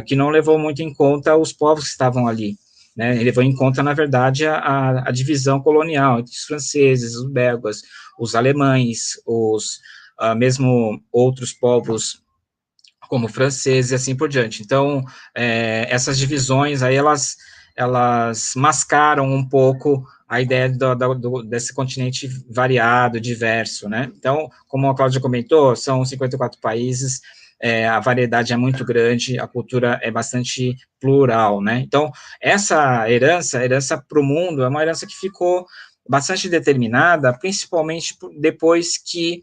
que não levou muito em conta os povos que estavam ali, né? Ele levou em conta, na verdade, a divisão colonial entre os franceses, os belgas, os alemães, mesmo outros povos como franceses e assim por diante. Então, essas divisões aí, elas mascaram um pouco a ideia desse continente variado, diverso, né? Então, como a Cláudia comentou, são 54 países, a variedade é muito grande, a cultura é bastante plural, né? Então, essa herança para o mundo, é uma herança que ficou bastante determinada, principalmente depois que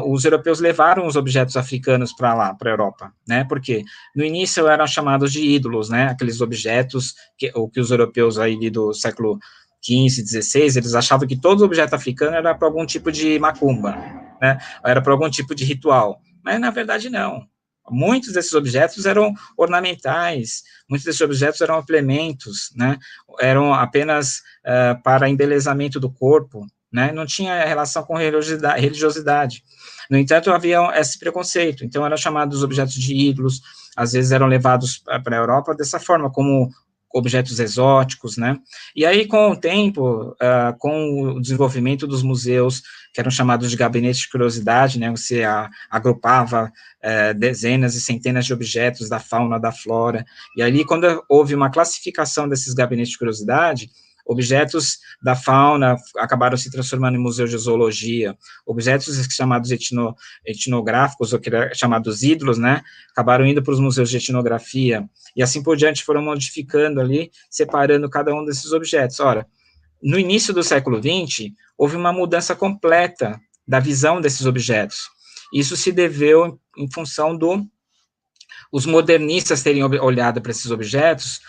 os europeus levaram os objetos africanos para lá, para a Europa, né? Porque no início eram chamados de ídolos, né? Aqueles objetos que os europeus aí do século XV, XVI, eles achavam que todo objeto africano era para algum tipo de macumba, né? Era para algum tipo de ritual. Mas, na verdade, não. Muitos desses objetos eram ornamentais, muitos desses objetos eram implementos, né? Eram apenas para embelezamento do corpo, né? Não tinha relação com religiosidade. No entanto, havia esse preconceito. Então, eram chamados objetos de ídolos, às vezes eram levados para a Europa dessa forma, como objetos exóticos, né? E aí, com o tempo, com o desenvolvimento dos museus, que eram chamados de gabinetes de curiosidade, né? Você agrupava dezenas e centenas de objetos da fauna, da flora, e ali, quando houve uma classificação desses gabinetes de curiosidade, objetos da fauna acabaram se transformando em museu de zoologia, objetos chamados etnográficos, ou chamados ídolos, né, acabaram indo para os museus de etnografia, e assim por diante foram modificando ali, separando cada um desses objetos. Ora, no início do século XX, houve uma mudança completa da visão desses objetos. Isso se deveu em função do os modernistas terem olhado para esses objetos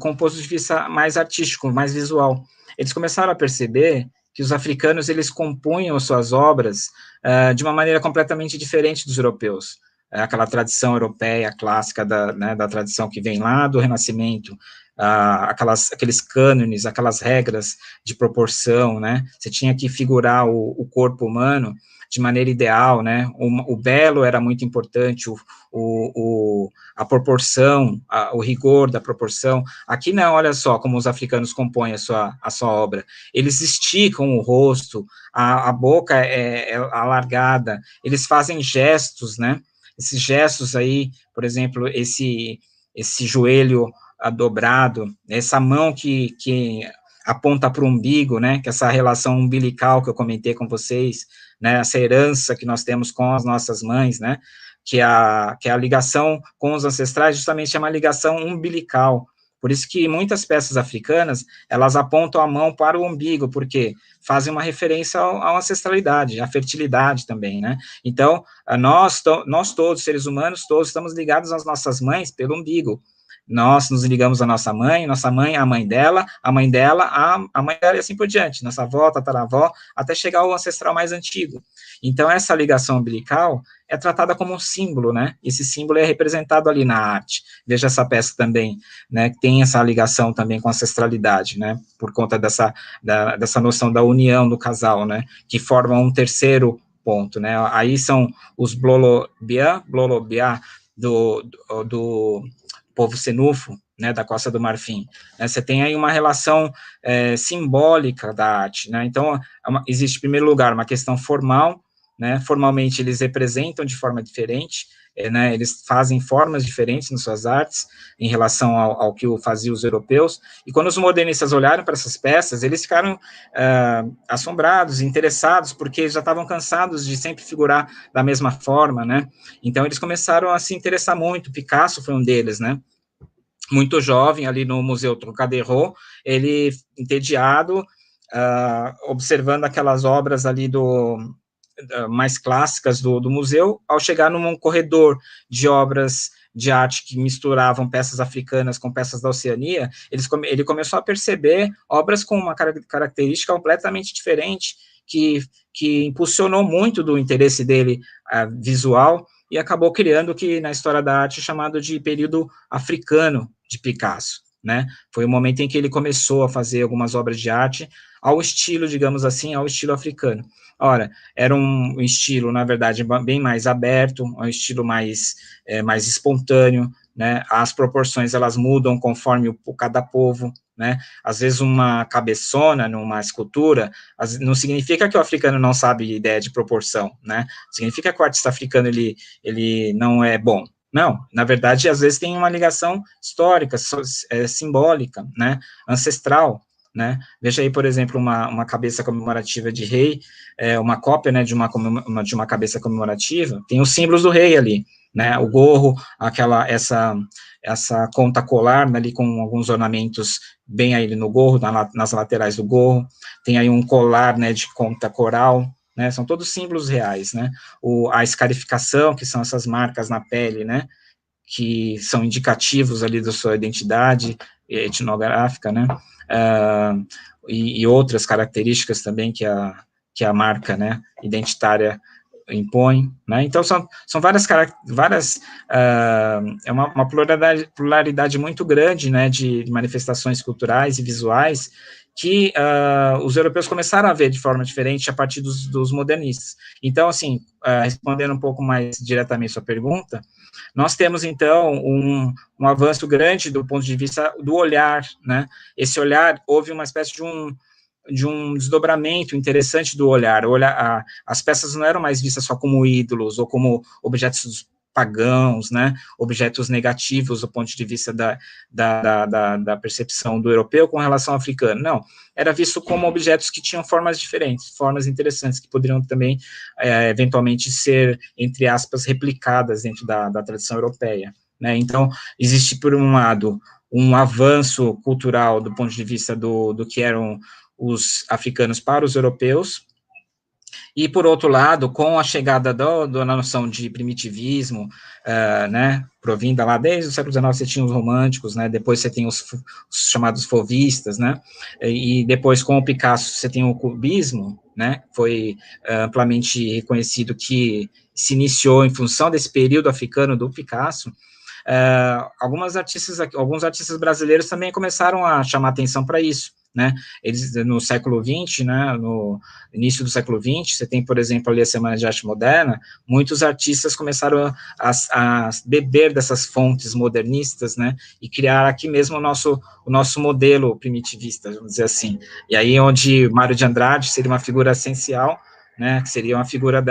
com um ponto de vista mais artístico, mais visual. Eles começaram a perceber que os africanos, eles compunham suas obras de uma maneira completamente diferente dos europeus. Aquela tradição europeia clássica da tradição que vem lá do Renascimento, aqueles cânones, aquelas regras de proporção, né? Você tinha que figurar o corpo humano de maneira ideal, né? O belo era muito importante, a proporção, o rigor da proporção. Aqui não, olha só como os africanos compõem a sua obra. Eles esticam o rosto, a boca é alargada, eles fazem gestos, né? Esses gestos aí, por exemplo, esse joelho dobrado, essa mão que aponta para o umbigo, né? Que essa relação umbilical que eu comentei com vocês, né, essa herança que nós temos com as nossas mães, né, que a ligação com os ancestrais justamente é uma ligação umbilical. Por isso que muitas peças africanas, elas apontam a mão para o umbigo, porque fazem uma referência à ancestralidade, à fertilidade também, né? Então, nós todos, seres humanos, todos estamos ligados às nossas mães pelo umbigo. Nós nos ligamos à nossa mãe à mãe dela, a mãe dela, a mãe dela e assim por diante, nossa avó, tataravó, até chegar ao ancestral mais antigo. Então, essa ligação umbilical é tratada como um símbolo, né? Esse símbolo é representado ali na arte. Veja essa peça também, né? Que tem essa ligação também com a ancestralidade, né? Por conta dessa noção da união do casal, né? Que forma um terceiro ponto, né? Aí são os Blolobia do povo senufo, né, da Costa do Marfim. Né, você tem aí uma relação simbólica da arte, né, então existe, em primeiro lugar, uma questão formal, né, formalmente eles representam de forma diferente, né, eles fazem formas diferentes nas suas artes, em relação ao que faziam os europeus, e quando os modernistas olharam para essas peças, eles ficaram assombrados, interessados, porque já estavam cansados de sempre figurar da mesma forma, né, então eles começaram a se interessar muito. Picasso foi um deles, né, muito jovem, ali no Museu Trocadéro, ele, entediado, observando aquelas obras ali mais clássicas do museu, ao chegar num corredor de obras de arte que misturavam peças africanas com peças da Oceania, ele começou a perceber obras com uma característica completamente diferente, que impulsionou muito do interesse dele visual, e acabou criando o que na história da arte é chamado de período africano de Picasso, né? Foi o momento em que ele começou a fazer algumas obras de arte ao estilo, digamos assim, ao estilo africano. Ora, era um estilo, na verdade, bem mais aberto, um estilo mais espontâneo, né? As proporções, elas mudam conforme cada povo, né? Às vezes uma cabeçona numa escultura não significa que o africano não sabe ideia de proporção, né? Significa que o artista africano ele não é bom. Não, na verdade, às vezes tem uma ligação histórica, simbólica, né? Ancestral, né? Veja aí, por exemplo, uma cabeça comemorativa de rei, uma cópia, né, de uma cabeça comemorativa, tem os símbolos do rei ali, né? O gorro, essa conta colar, né, ali com alguns ornamentos bem aí no gorro, nas laterais do gorro, tem aí um colar, né, de conta coral, né, são todos símbolos reais, né, a escarificação, que são essas marcas na pele, né, que são indicativos ali da sua identidade etnográfica, né, e outras características também que a marca, né, identitária impõe, né, então são várias é uma pluralidade muito grande, né, de manifestações culturais e visuais, que os europeus começaram a ver de forma diferente a partir dos modernistas. Então, assim, respondendo um pouco mais diretamente a sua pergunta, nós temos, então, um avanço grande do ponto de vista do olhar, né? Esse olhar, houve uma espécie de um desdobramento interessante do olhar. As peças não eram mais vistas só como ídolos ou como objetos pagãos, né, objetos negativos do ponto de vista da percepção do europeu com relação ao africano. Não, era visto como objetos que tinham formas diferentes, formas interessantes, que poderiam também, eventualmente, ser, entre aspas, replicadas dentro da tradição europeia, né. Então, existe, por um lado, um avanço cultural do ponto de vista do que eram os africanos para os europeus, E, por outro lado, com a chegada da noção de primitivismo, né, provinda lá desde o século XIX, você tinha os românticos, né, depois você tem os chamados fauvistas, né, e depois com o Picasso você tem o cubismo, né, foi amplamente reconhecido que se iniciou em função desse período africano do Picasso. Alguns artistas brasileiros também começaram a chamar atenção para isso, né? Eles, no século XX, né, no início do século XX, você tem, por exemplo, ali a Semana de Arte Moderna, muitos artistas começaram a beber dessas fontes modernistas, né, e criar aqui mesmo o nosso modelo primitivista, vamos dizer assim. E aí, onde Mário de Andrade seria uma figura essencial, né, que seria uma figura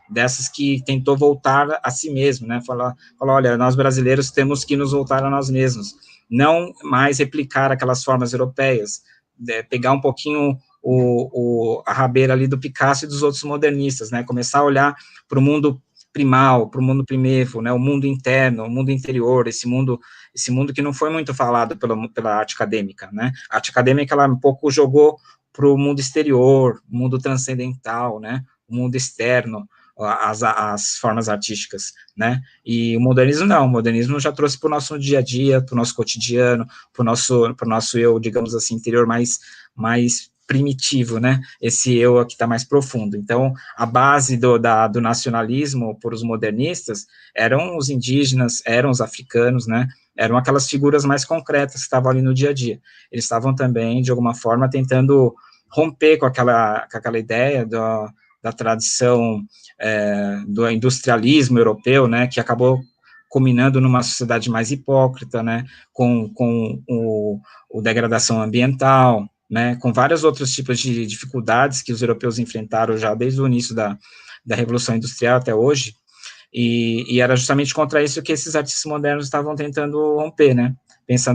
dessas que tentou voltar a si mesmo, né, falar, olha, nós brasileiros temos que nos voltar a nós mesmos, não mais replicar aquelas formas europeias, pegar um pouquinho a rabeira ali do Picasso e dos outros modernistas, né, começar a olhar para o mundo primal, para o mundo primevo, né, o mundo interno, o mundo interior, esse mundo que não foi muito falado pela arte acadêmica, né, a arte acadêmica, ela um pouco jogou para o mundo exterior, o mundo transcendental, né, o mundo externo, as formas artísticas, né, e o modernismo não, o modernismo já trouxe para o nosso dia a dia, para o nosso cotidiano, para o nosso eu, digamos assim, interior mais primitivo, né, esse eu que está mais profundo. Então, a base do nacionalismo por os modernistas eram os indígenas, eram os africanos, né, eram aquelas figuras mais concretas que estavam ali no dia a dia. Eles estavam também, de alguma forma, tentando romper com aquela ideia da tradição do industrialismo europeu, né, que acabou culminando numa sociedade mais hipócrita, né, com o degradação ambiental, né, com vários outros tipos de dificuldades que os europeus enfrentaram já desde o início da Revolução Industrial até hoje, e era justamente contra isso que esses artistas modernos estavam tentando romper, né, pensa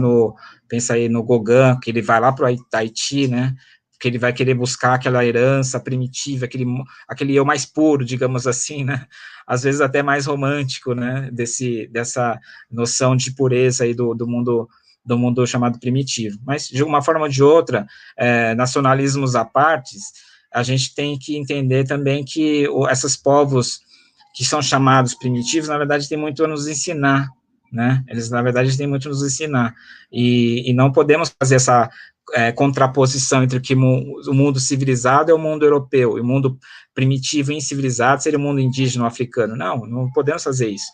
aí no Gauguin, que ele vai lá para o Haiti, né, que ele vai querer buscar aquela herança primitiva, aquele eu mais puro, digamos assim, né, às vezes até mais romântico, né, dessa noção de pureza aí do mundo chamado primitivo. Mas, de uma forma ou de outra, nacionalismos à parte, a gente tem que entender também que esses povos que são chamados primitivos, na verdade, têm muito a nos ensinar, né? Eles, na verdade, têm muito a nos ensinar. E não podemos fazer essa contraposição entre que o mundo civilizado é o mundo europeu, e o mundo primitivo e incivilizado seria o mundo indígena ou africano. Não podemos fazer isso.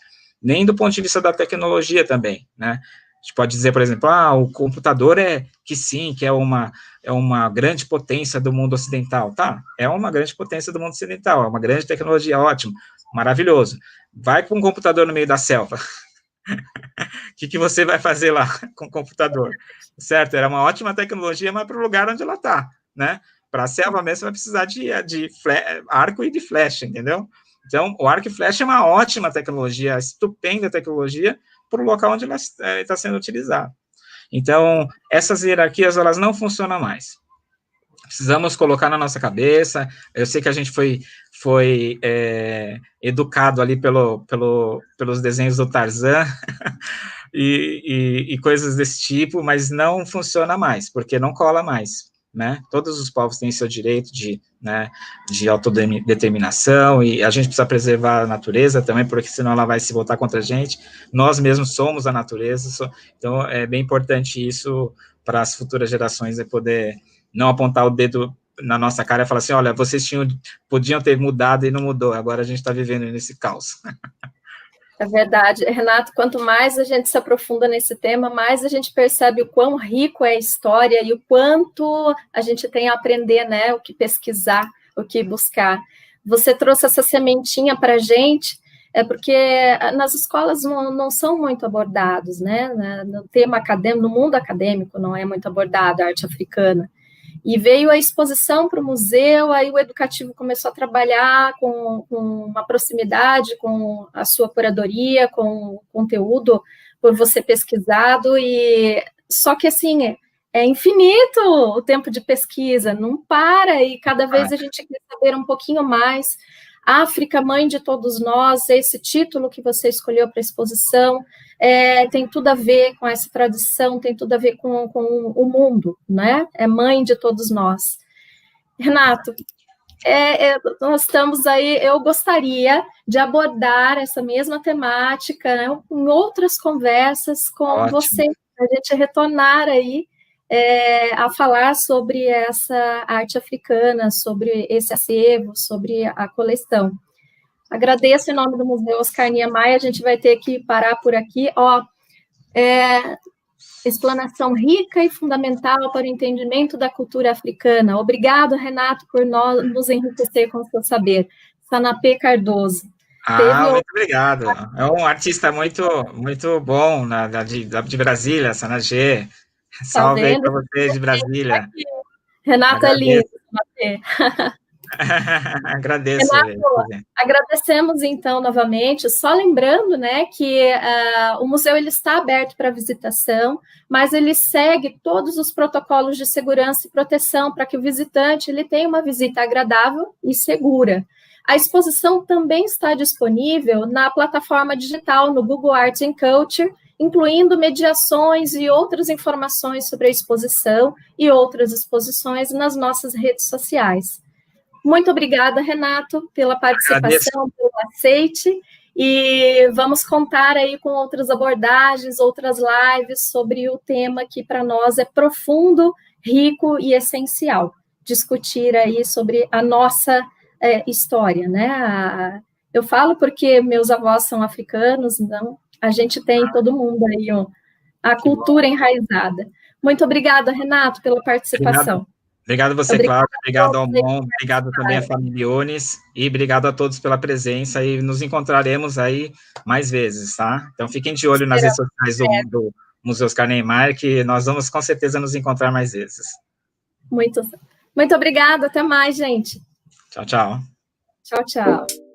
Nem do ponto de vista da tecnologia também, né? A gente pode dizer, por exemplo, o computador que é uma grande potência do mundo ocidental. Tá, é uma grande potência do mundo ocidental, é uma grande tecnologia, ótimo, maravilhoso. Vai com um computador no meio da selva. O que você vai fazer lá com o computador? Certo? Era uma ótima tecnologia, mas para o lugar onde ela está, né? Para a selva mesmo, você vai precisar de arco e de flecha, entendeu? Então, o arco e flecha é uma ótima tecnologia, estupenda tecnologia, para o local onde ela está sendo utilizada. Então, essas hierarquias, elas não funcionam mais. Precisamos colocar na nossa cabeça. Eu sei que a gente foi educado ali pelos desenhos do Tarzan e coisas desse tipo, mas não funciona mais, porque não cola mais, né? Todos os povos têm seu direito de autodeterminação, e a gente precisa preservar a natureza também, porque senão ela vai se voltar contra a gente. Nós mesmos somos a natureza, então é bem importante isso para as futuras gerações, poder não apontar o dedo na nossa cara e falar assim, olha, vocês podiam ter mudado e não mudou, agora a gente está vivendo nesse caos. É verdade. Renato, quanto mais a gente se aprofunda nesse tema, mais a gente percebe o quão rico é a história e o quanto a gente tem a aprender, né, o que pesquisar, o que buscar. Você trouxe essa sementinha para a gente, porque nas escolas não são muito abordados, né, no tema acadêmico, no mundo acadêmico não é muito abordado a arte africana. E veio a exposição para o museu, aí o educativo começou a trabalhar com uma proximidade com a sua curadoria, com o conteúdo por você pesquisado, e só que assim, é infinito o tempo de pesquisa, não para, e cada vez a gente quer saber um pouquinho mais. África, mãe de todos nós, esse título que você escolheu para a exposição, tem tudo a ver com essa tradição, tem tudo a ver com o mundo, né? É mãe de todos nós. Renato, Nós estamos aí, eu gostaria de abordar essa mesma temática, né, em outras conversas com Ótimo. você, a gente retornar aí a falar sobre essa arte africana, sobre esse acervo, sobre a coleção. Agradeço em nome do Museu Oscar Niemeyer, a gente vai ter que parar por aqui. Explanação rica e fundamental para o entendimento da cultura africana. Obrigado, Renato, por nos enriquecer com o seu saber. Sanapê Cardoso. Muito obrigado. É um artista muito bom de Brasília, Sanagê. Salve aí para você de Brasília. Renato é lindo, Sanapê. Agradeço. Renato, agradecemos então novamente, só lembrando, né, que o museu ele está aberto para visitação, mas ele segue todos os protocolos de segurança e proteção para que o visitante ele tenha uma visita agradável e segura. A exposição também está disponível na plataforma digital no Google Arts and Culture, incluindo mediações e outras informações sobre a exposição e outras exposições nas nossas redes sociais. Muito obrigada, Renato, pela participação, pelo aceite, e vamos contar aí com outras abordagens, outras lives sobre o tema que para nós é profundo, rico e essencial, discutir aí sobre a nossa história, né? Eu falo porque meus avós são africanos, então a gente tem todo mundo aí a cultura enraizada. Muito obrigada, Renato, pela participação. Obrigado a você, Cláudia, obrigado ao Mon, obrigado também à família Iones, e obrigado a todos pela presença, e nos encontraremos aí mais vezes, tá? Então, fiquem de olho nas redes sociais do Museu Oscar Niemeyer, que nós vamos, com certeza, nos encontrar mais vezes. Muito obrigada, até mais, gente. Tchau, tchau. Tchau, tchau.